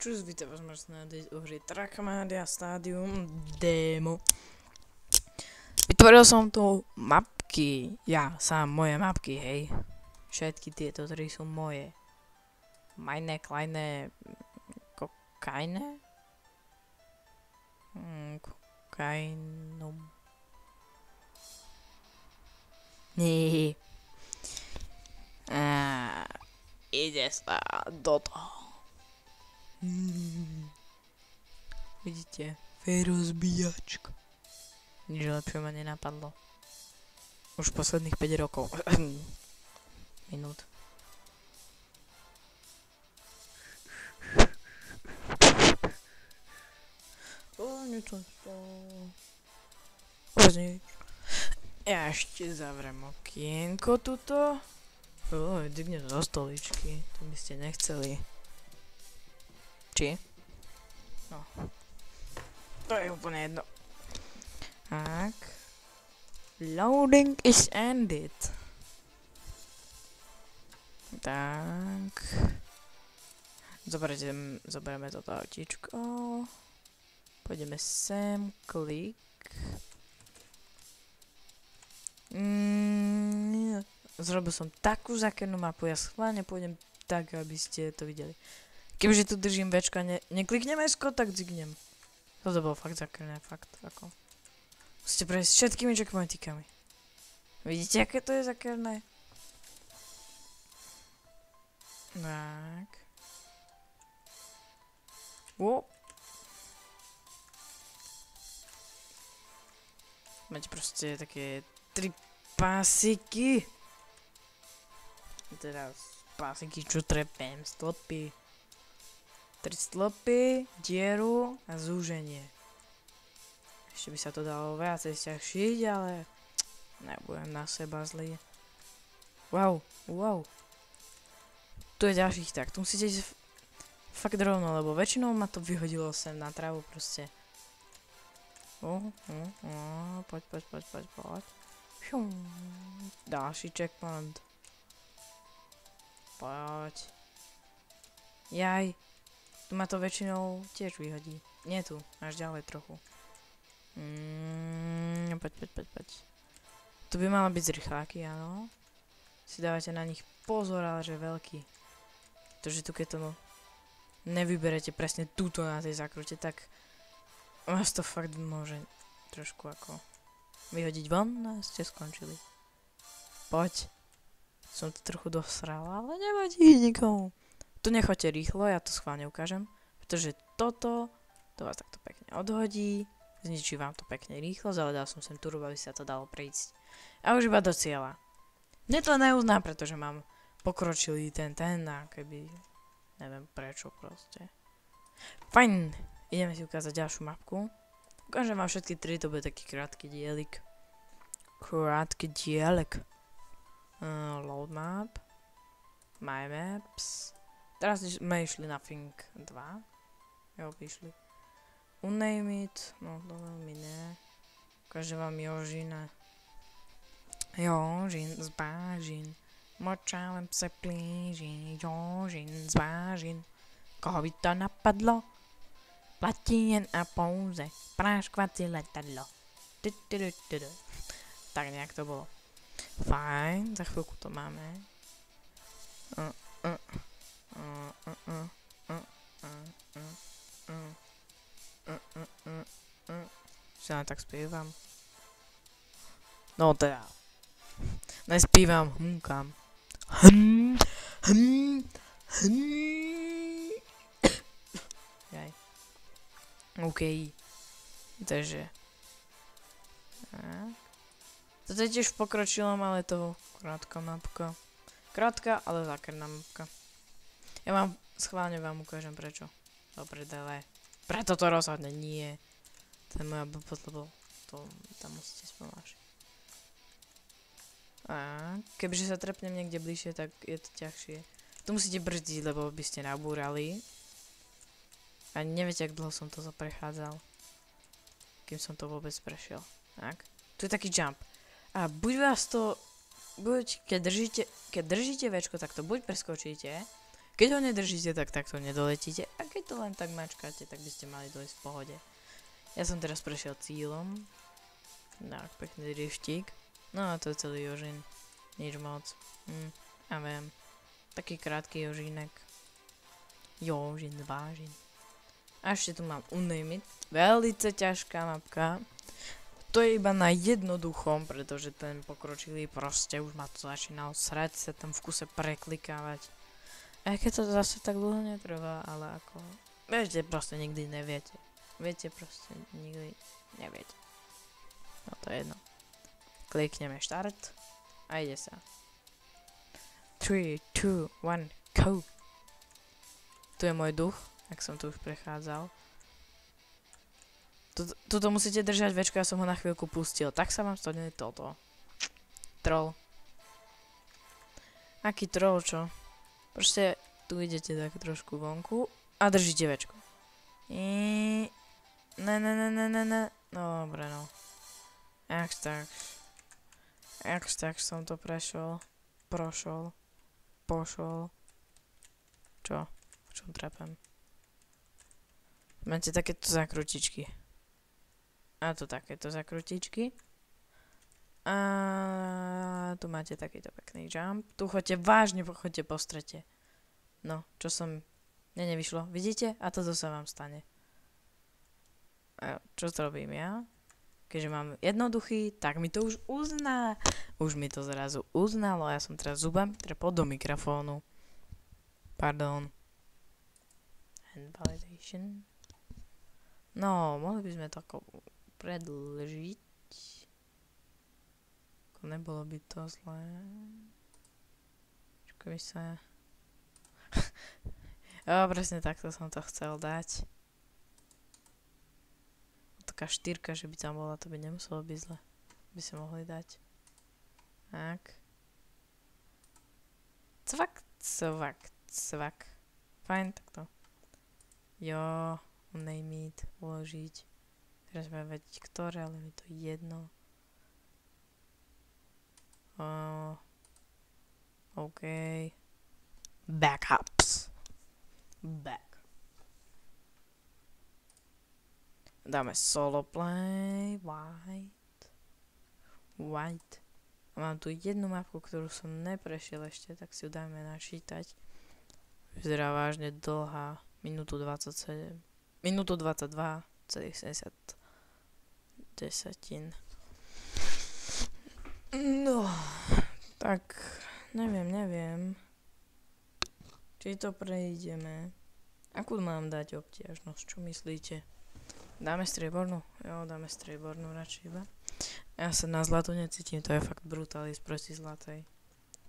Čus, víte vás na hry Trackmania Stadium Demo. Vytvoril som tu mapky, ja sám, moje mapky, hej. Všetky tieto tri sú moje. Majné, kleine, kokajné? Kokajnum. Nie. Ide sa do toho. Vidíte, rozbíjačka. Nič lepšie ma nenapadlo. Už posledných 5 rokov. Minút. Ja ešte zavriem okienko tuto. Dignem zo stoličky. To by ste nechceli. Či? No. To je úplne jedno. Tak. Loading is ended. Tak. Zoberieme toto autíčko. Pôjdeme sem, klik. Zrobil som takú zákernú mapu, ja schválne pôjdem tak, aby ste to videli. Kebyže tu držím Včko a nekliknem S-ko, tak dzignem. Toto bolo fakt zakrné, fakt, ako. Musíte prejsť všetkými checkpointikami. Vidíte, aké to je zakrné? Tak. Máte proste také 3 pásiky. Teraz pásiky, čo trepem, stĺpy. 3 stĺpy, dieru a zúženie. Ešte by sa to dalo viacej sťažšiť, ale nebudem na seba zlý. Wow. Tu je ďalších tak, tu musíte ísť fakt rovno, lebo väčšinou ma to vyhodilo sem na trávu proste. Poď. Ďalší checkpoint. Poď. Jaj. Tu ma to väčšinou tiež vyhodí. Nie tu, až ďalej trochu. Poď. Tu by malo byť zrychláky, áno. Si dávate na nich pozor, ale že veľký. Pretože tu keď to nevyberete presne túto na tej zakrute, tak vás to fakt môže trošku ako vyhodiť von a ste skončili. Poď. Som to trochu dosrala, ale nevadí nikomu. Tu nechoďte rýchlo, ja to schválne ukážem. Pretože toto vás takto pekne odhodí. Zničí vám to pekne rýchlo, ale dal som sem turbo, aby sa to dalo prejsť. A už iba do cieľa. Mne to neuzná, pretože mám pokročilý ten a keby... Neviem prečo proste. Fajn. Ideme si ukázať ďalšiu mapku. Ukážem vám všetky tri, to bude taký krátky dielik. Load map. My maps. Teraz sme išli na Fink 2. Jo, vyšli. Uname it. No, to veľmi ne. Ukážem vám Jožina. Jožin z Bážin. Močálem se plíži. Jožin z Bážin. Koho by to napadlo? Platí jen a pouze práškovací letadlo. Tak nejak to bolo. Fajn, za chvíľku to máme. Čo len tak spievam? No teda. Nespívam, hmkam. Jaj. OK. Takže. Toto je tiež v pokročilom, ale to krátka mapka. Krátka, ale zákerná mapka. Ja vám schválne ukážem prečo. Dobre, dele. Preto to rozhodne nie. To je moja blbosť, lebo to tam musíte spomášiť. A kebyže sa trepnem niekde bližšie, tak je to ťažšie. Tu musíte brzdiť, lebo by ste nabúrali. A neviete, jak dlho som to prechádzal. Kým som to vôbec prešiel. Tak. Tu je taký jump. A buď vás to... keď držíte Včko, tak to buď preskočíte. Keď Keď ho nedržíte, tak takto nedoletíte. A keď to len tak mačkáte, tak by ste mali dojsť v pohode. Ja som teraz prešiel cílom. Tak, pekný driftík. No a to je celý Jožin. Nič moc. Ja viem. Taký krátky Jožinek. Jožin, vážin. A ešte tu mám Uname It. Velice ťažká mapka. To je iba na jednoduchom, pretože ten pokročilý proste už ma to začínal srať sa tam v kuse preklikávať. Aj keď to zase tak dlho netrvá, ale ako... Viete, proste nikdy neviete. Viete, proste nikdy neviete. No to je jedno. Klikneme štart a ide sa. 3, 2, 1, go! Tu je môj duch, ak som tu už prechádzal. Tuto musíte držať večko, ja som ho na chvíľku pustil. Tak sa vám stane toto. Troll. Aký troll, čo? Proste tu idete tak trošku vonku a držíte večko. Ne. Dobre, no. Tak som to pošol. Čo? V čom trapem? Máte takéto zakrutičky. A tu takéto zakrutičky. A tu máte takýto pekný jump. Tu choďte po strete. No, čo som... nevyšlo. Vidíte? A toto sa vám stane. A čo to robím ja? Keďže mám jednoduchý, tak mi to už uzná. Už mi to zrazu uznalo. Ja som teraz zubami trepol do mikrofónu. Pardon. Hand validation. No, mohli by sme to ako predĺžiť. Nebolo by to zlé. Čakaj mi sa... Jo, presne takto som to chcel dať. Taká štyrka, že by tam bola, to by nemuselo byť zle. By sa mohli dať. Tak. Cvak. Fajn, takto. Jo, Uname It, uložiť. Teraz budem vedieť ktoré, ale mi to jedno. OK. Backups. Back. Dáme solo play. White. A mám tu jednu mapku, ktorú som neprešiel ešte, tak si ju dáme načítať. Vyzerá vážne dlhá. Minútu 27. Minútu 22,70 desatín. No, tak neviem. Či to prejdeme. Akú mám dať obťažnosť, čo myslíte? Dáme striebornú? Jo, dáme striebornú radšej iba. Ja sa na zlatu necítim, to je fakt brutalist proti zlatej.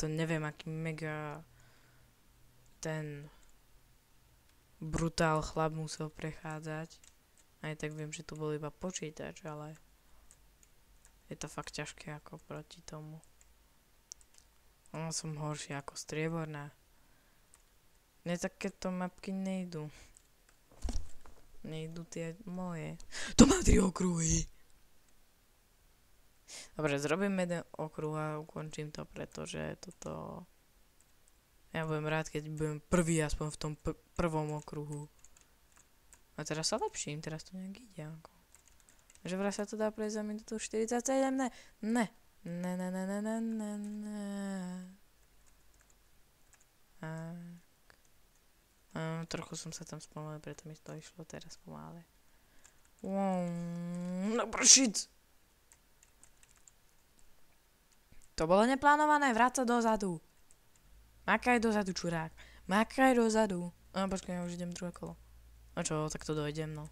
To neviem, aký mega ten brutál chlap musel prechádzať. Aj tak viem, že tu bol iba počítač, ale je to fakt ťažké ako proti tomu. Ono som horšie ako strieborná. Mne takéto mapky nejdu. Nejdu tie moje. To má 3 okruhy. Dobre, zrobím jeden okruh a ukončím to, pretože toto... Ja budem rád, keď budem prvý aspoň v tom prvom okruhu. A teraz sa lepším, teraz to nejak ide ako. Že vraj sa to dá prejsť za minútu 47, ne. Trochu som sa tam spomalil, preto mi to išlo teraz pomále. No pršic! To bolo neplánované, vráť sa dozadu. Makaj dozadu, čurák. Makaj dozadu. Počkaj, ja už idem druhé kolo. A čo, tak to dojdem, no.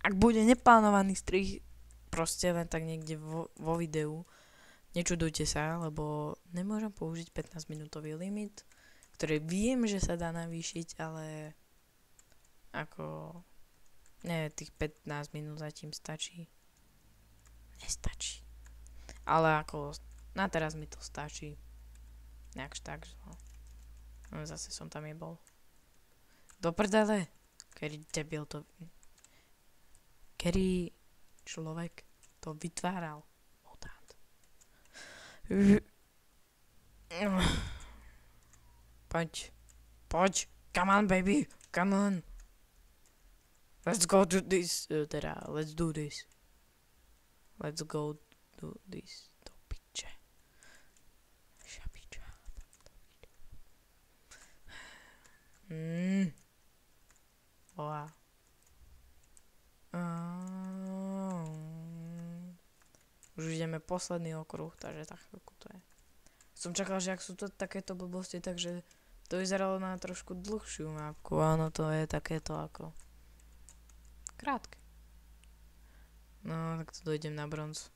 Ak bude neplánovaný strih, proste len tak niekde vo videu, nečudujte sa, lebo nemôžem použiť 15-minútový limit, ktorý viem, že sa dá navýšiť, ale ako... Nie, tých 15 minút zatím stačí. Nestačí. Ale ako... Na teraz mi to stačí. Nejakž tak, že... No, zase som tam jebol. Do prdele! Kedy debil to... Kedy človek to vytváral. Mutant. Poď. Poď. Come on, baby. Come on. Let's go do this. Let's do this. Let's go do this. Do piče. Šapiča. Wow. Už ideme posledný okruh, takže tak chvíľku to je. Som čakal, že ak sú to takéto blbosti, takže to vyzeralo na trošku dlhšiu mapku, áno, to je takéto ako krátke. No, tak to dojdem na bronz.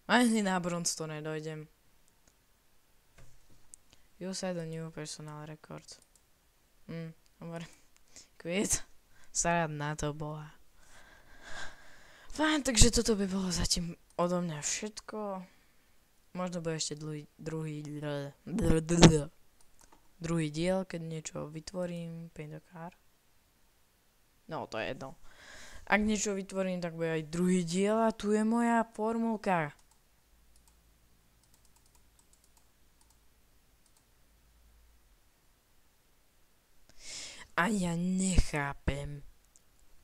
Ani na bronz to nedojdem. You set a new personal record. Dobre. Quit. Sa rád na to boha. Fajn, takže toto by bolo zatím odo mňa všetko. Možno bude ešte druhý diel, keď niečo vytvorím. Paint a car. No, to je jedno. Ak niečo vytvorím, tak bude aj druhý diel a tu je moja formulka. A ja nechápem,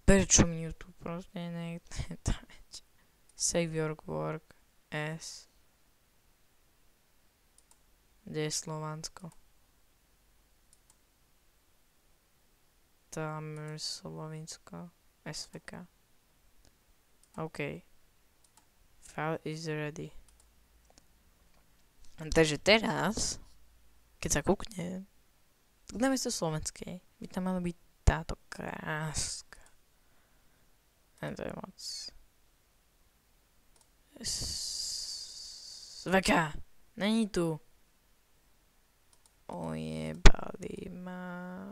prečo mi ju tu proste nechce dať. Save your work as. Kde je Slovansko? Tam je Slovinsko. SVK. OK. File is ready. Takže teraz, keď sa kúkne, tak namiesto slovenskej by tam mala byť táto kráska. A to je moc. SVK. Není tu. Ojebali ma.